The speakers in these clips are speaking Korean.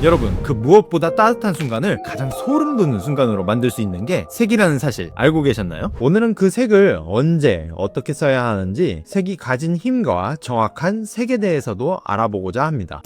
여러분, 그 무엇보다 따뜻한 순간을 가장 소름 돋는 순간으로 만들 수 있는 게 색이라는 사실 알고 계셨나요? 오늘은 그 색을 언제 어떻게 써야 하는지 색이 가진 힘과 정확한 색에 대해서도 알아보고자 합니다.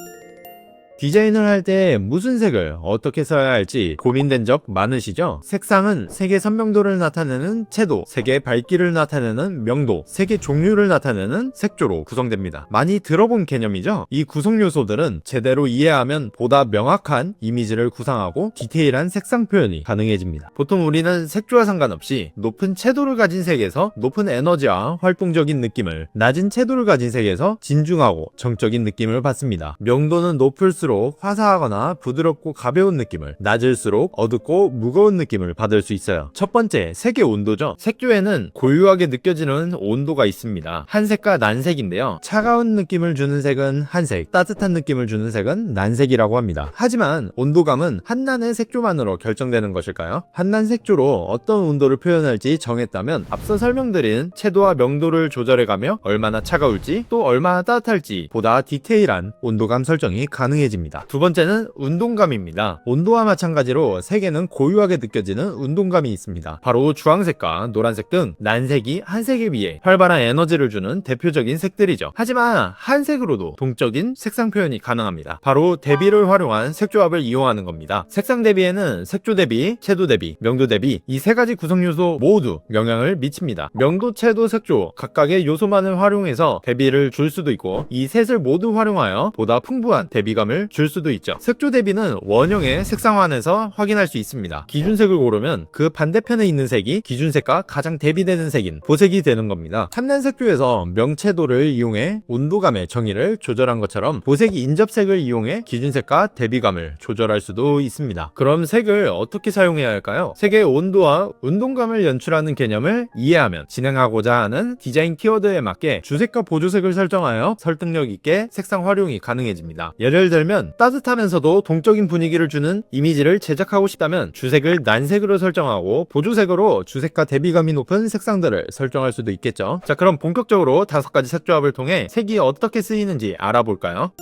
디자인을 할 때 무슨 색을 어떻게 써야 할지 고민된 적 많으시죠? 색상은 색의 선명도를 나타내는 채도, 색의 밝기를 나타내는 명도, 색의 종류를 나타내는 색조로 구성됩니다. 많이 들어본 개념이죠? 이 구성 요소들은 제대로 이해하면 보다 명확한 이미지를 구상하고 디테일한 색상 표현이 가능해집니다. 보통 우리는 색조와 상관없이 높은 채도를 가진 색에서 높은 에너지와 활동적인 느낌을, 낮은 채도를 가진 색에서 진중하고 정적인 느낌을 받습니다. 명도는 높을수록 화사하거나 부드럽고 가벼운 느낌을, 낮을수록 어둡고 무거운 느낌을 받을 수 있어요. 첫 번째, 색의 온도죠. 색조에는 고유하게 느껴지는 온도가 있습니다. 한색과 난색인데요. 차가운 느낌을 주는 색은 한색, 따뜻한 느낌을 주는 색은 난색이라고 합니다. 하지만 온도감은 한난의 색조만으로 결정되는 것일까요? 한난 색조로 어떤 온도를 표현할지 정했다면 앞서 설명드린 채도와 명도를 조절해가며 얼마나 차가울지 또 얼마나 따뜻할지 보다 디테일한 온도감 설정이 가능해집니다. 두 번째는 운동감입니다. 온도와 마찬가지로 색에는 고유하게 느껴지는 운동감이 있습니다. 바로 주황색과 노란색 등 난색이 한색에 비해 활발한 에너지를 주는 대표적인 색들이죠. 하지만 한색으로도 동적인 색상 표현이 가능합니다. 바로 대비를 활용한 색조합을 이용하는 겁니다. 색상 대비에는 색조 대비, 채도 대비, 명도 대비 이 세 가지 구성 요소 모두 영향을 미칩니다. 명도, 채도, 색조 각각의 요소만을 활용해서 대비를 줄 수도 있고 이 셋을 모두 활용하여 보다 풍부한 대비감을 줄 수도 있죠. 색조 대비는 원형의 색상환에서 확인할 수 있습니다. 기준색을 고르면 그 반대편에 있는 색이 기준색과 가장 대비되는 색인 보색이 되는 겁니다. 탐난 색조에서 명채도를 이용해 온도감의 정의를 조절한 것처럼 보색이 인접색을 이용해 기준색과 대비감을 조절할 수도 있습니다. 그럼 색을 어떻게 사용해야 할까요? 색의 온도와 운동감을 연출하는 개념을 이해하면 진행하고자 하는 디자인 키워드에 맞게 주색과 보조색을 설정하여 설득력 있게 색상 활용이 가능해집니다. 예를 들면 따뜻하면서도 동적인 분위기를 주는 이미지를 제작하고 싶다면 주색을 난색으로 설정하고 보조색으로 주색과 대비감이 높은 색상들을 설정할 수도 있겠죠. 자, 그럼 본격적으로 5가지 색조합을 통해 색이 어떻게 쓰이는지 알아볼까요?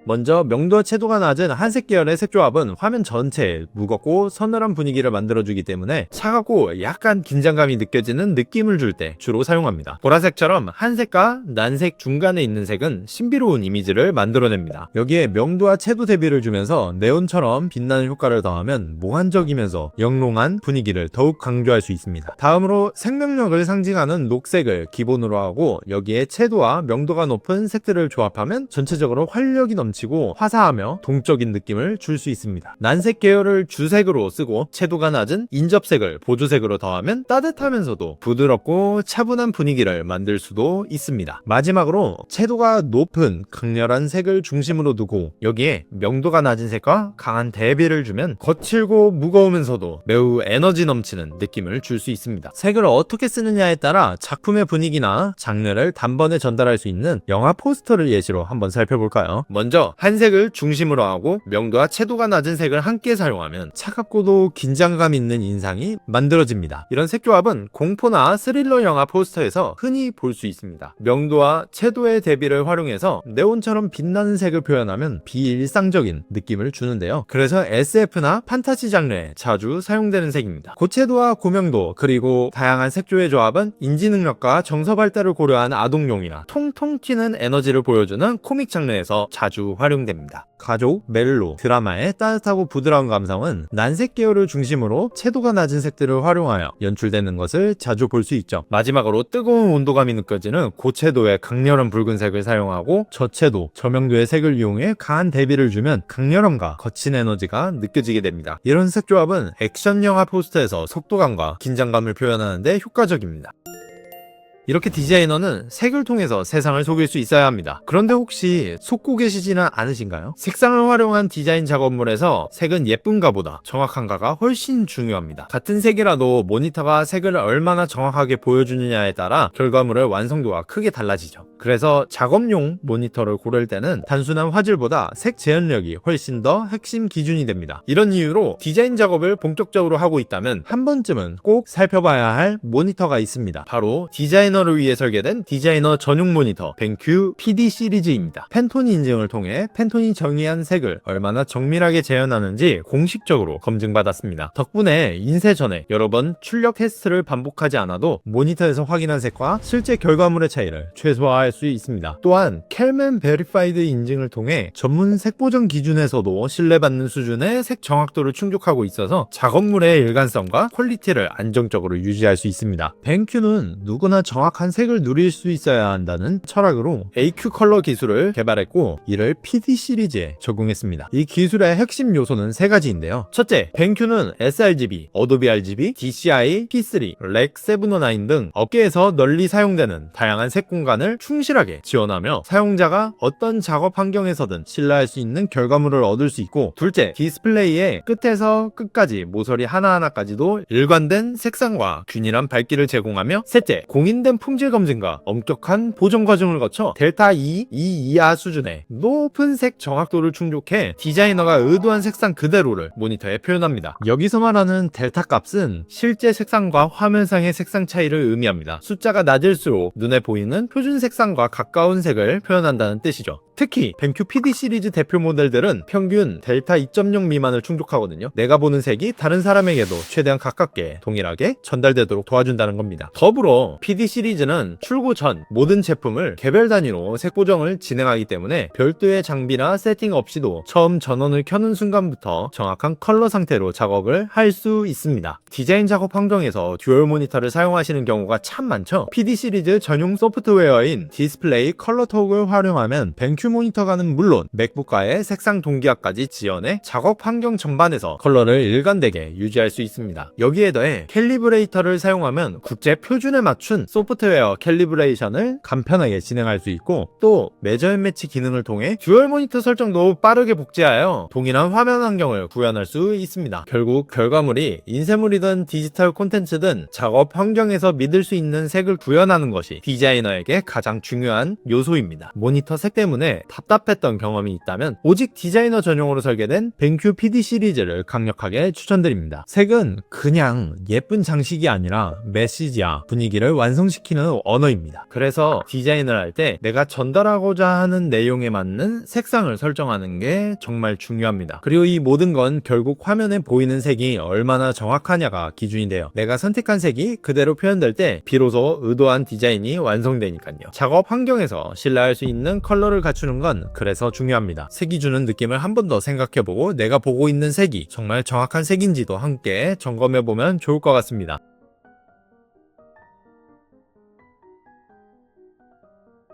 먼저 명도와 채도가 낮은 한색 계열의 색조합은 화면 전체에 무겁고 서늘한 분위기를 만들어주기 때문에 차갑고 약간 긴장감이 느껴지는 느낌을 줄 때 주로 사용합니다. 보라색처럼 한색과 난색 중간에 있는 색은 신비로운 이미지를 만들어냅니다. 여기에 명도와 채도 대비를 주면서 네온처럼 빛나는 효과를 더하면 몽환적이면서 영롱한 분위기를 더욱 강조할 수 있습니다. 다음으로 생명력을 상징하는 녹색을 기본으로 하고 여기에 채도와 명도가 높은 색들을 조합하면 전체적으로 활력이 넘치고 화사하며 동적인 느낌을 줄 수 있습니다. 난색 계열을 주색으로 쓰고 채도가 낮은 인접색을 보조색으로 더하면 따뜻하면서도 부드럽고 차분한 분위기를 만들 수도 있습니다. 마지막으로 채도가 높은 강렬한 색을 중심으로 두고 여기에 명도가 낮은 색과 강한 대비를 주면 거칠고 무거우면서도 매우 에너지 넘치는 느낌을 줄 수 있습니다. 색을 어떻게 쓰느냐에 따라 작품의 분위기나 장르를 단번에 전달할 수 있는 영화 포스터를 예시로 한번 살펴볼까요? 먼저 한색을 중심으로 하고 명도와 채도가 낮은 색을 함께 사용하면 차갑고도 긴장감 있는 인상이 만들어집니다. 이런 색조합은 공포나 스릴러 영화 포스터에서 흔히 볼 수 있습니다. 명도와 채도의 대비를 활용해서 네온처럼 빛나는 색을 표현하면 비일상적인 느낌을 주는데요. 그래서 SF나 판타지 장르에 자주 사용되는 색입니다. 고채도와 고명도 그리고 다양한 색조의 조합은 인지 능력과 정서 발달을 고려한 아동용이나 통통 튀는 에너지를 보여주는 코믹 장르에서 자주 활용됩니다. 가족, 멜로, 드라마의 따뜻하고 부드러운 감성은 난색 계열을 중심으로 채도가 낮은 색들을 활용하여 연출되는 것을 자주 볼 수 있죠. 마지막으로 뜨거운 온도감이 느껴지는 고채도의 강렬한 붉은색을 사용하고 저채도, 저명도의 색을 이용해 강한 대비를 주면 강렬함과 거친 에너지가 느껴지게 됩니다. 이런 색조합은 액션 영화 포스터에서 속도감과 긴장감을 표현하는 데 효과적입니다. 이렇게 디자이너는 색을 통해서 세상을 속일 수 있어야 합니다. 그런데 혹시 속고 계시지는 않으신가요? 색상을 활용한 디자인 작업물에서 색은 예쁜가보다 정확한가가 훨씬 중요합니다. 같은 색이라도 모니터가 색을 얼마나 정확하게 보여주느냐에 따라 결과물의 완성도가 크게 달라지죠. 그래서 작업용 모니터를 고를 때는 단순한 화질보다 색 재현력이 훨씬 더 핵심 기준이 됩니다. 이런 이유로 디자인 작업을 본격적으로 하고 있다면 한 번쯤은 꼭 살펴봐야 할 모니터가 있습니다. 바로 디자이너 디자이너를 위해 설계된 디자이너 전용 모니터 벤큐 PD 시리즈입니다. 팬톤 인증을 통해 팬톤이 정의한 색을 얼마나 정밀하게 재현하는지 공식적으로 검증받았습니다. 덕분에 인쇄 전에 여러 번 출력 테스트를 반복하지 않아도 모니터에서 확인한 색과 실제 결과물의 차이를 최소화할 수 있습니다. 또한 켈맨 베리파이드 인증을 통해 전문 색 보정 기준에서도 신뢰받는 수준의 색 정확도를 충족하고 있어서 작업물의 일관성과 퀄리티를 안정적으로 유지할 수 있습니다. 벤큐는 누구나 정확한 색을 누릴 수 있어야 한다는 철학으로 AQ 컬러 기술을 개발했고 이를 PD 시리즈에 적용했습니다. 이 기술의 핵심 요소는 세 가지인데요. 첫째, 벤큐는 sRGB, 어도비 RGB, DCI, P3, REC 709 등 업계에서 널리 사용되는 다양한 색 공간을 충실하게 지원하며 사용자가 어떤 작업 환경에서든 신뢰할 수 있는 결과물을 얻을 수 있고, 둘째, 디스플레이의 끝에서 끝까지 모서리 하나하나까지도 일관된 색상과 균일한 밝기를 제공하며, 셋째, 공인된 품질 검증과 엄격한 보정 과정을 거쳐 델타 2 이하 수준의 높은 색 정확도를 충족해 디자이너가 의도한 색상 그대로를 모니터에 표현합니다. 여기서 말하는 델타 값은 실제 색상과 화면상의 색상 차이를 의미합니다. 숫자가 낮을수록 눈에 보이는 표준 색상과 가까운 색을 표현한다는 뜻이죠. 특히 벤큐 PD 시리즈 대표 모델들은 평균 델타 2.0 미만을 충족하거든요. 내가 보는 색이 다른 사람에게도 최대한 가깝게 동일하게 전달되도록 도와준다는 겁니다. 더불어 PD 시리즈는 출고 전 모든 제품을 개별 단위로 색 보정을 진행하기 때문에 별도의 장비나 세팅 없이도 처음 전원을 켜는 순간부터 정확한 컬러 상태로 작업을 할 수 있습니다. 디자인 작업 환경에서 듀얼 모니터를 사용하시는 경우가 참 많죠. PD 시리즈 전용 소프트웨어인 디스플레이 컬러톡을 활용하면 벤큐 모니터가는 물론 맥북과의 색상 동기화까지 지원해 작업 환경 전반에서 컬러를 일관되게 유지할 수 있습니다. 여기에 더해 캘리브레이터를 사용하면 국제 표준에 맞춘 소프트웨어 캘리브레이션을 간편하게 진행할 수 있고, 또 매저 앤 매치 기능을 통해 듀얼 모니터 설정도 빠르게 복제하여 동일한 화면 환경을 구현할 수 있습니다. 결국 결과물이 인쇄물이든 디지털 콘텐츠든 작업 환경에서 믿을 수 있는 색을 구현하는 것이 디자이너에게 가장 중요한 요소입니다. 모니터 색 때문에 답답했던 경험이 있다면 오직 디자이너 전용으로 설계된 벤큐 PD 시리즈를 강력하게 추천드립니다. 색은 그냥 예쁜 장식이 아니라 메시지야 분위기를 완성시키는 언어입니다. 그래서 디자인을 할 때 내가 전달하고자 하는 내용에 맞는 색상을 설정하는 게 정말 중요합니다. 그리고 이 모든 건 결국 화면에 보이는 색이 얼마나 정확하냐가 기준인데요. 내가 선택한 색이 그대로 표현될 때 비로소 의도한 디자인이 완성되니까요. 작업 환경에서 신뢰할 수 있는 컬러를 갖추는 건 그래서 중요합니다. 색이 주는 느낌을 한 번 더 생각해보고 내가 보고 있는 색이 정말 정확한 색인지도 함께 점검해보면 좋을 것 같습니다.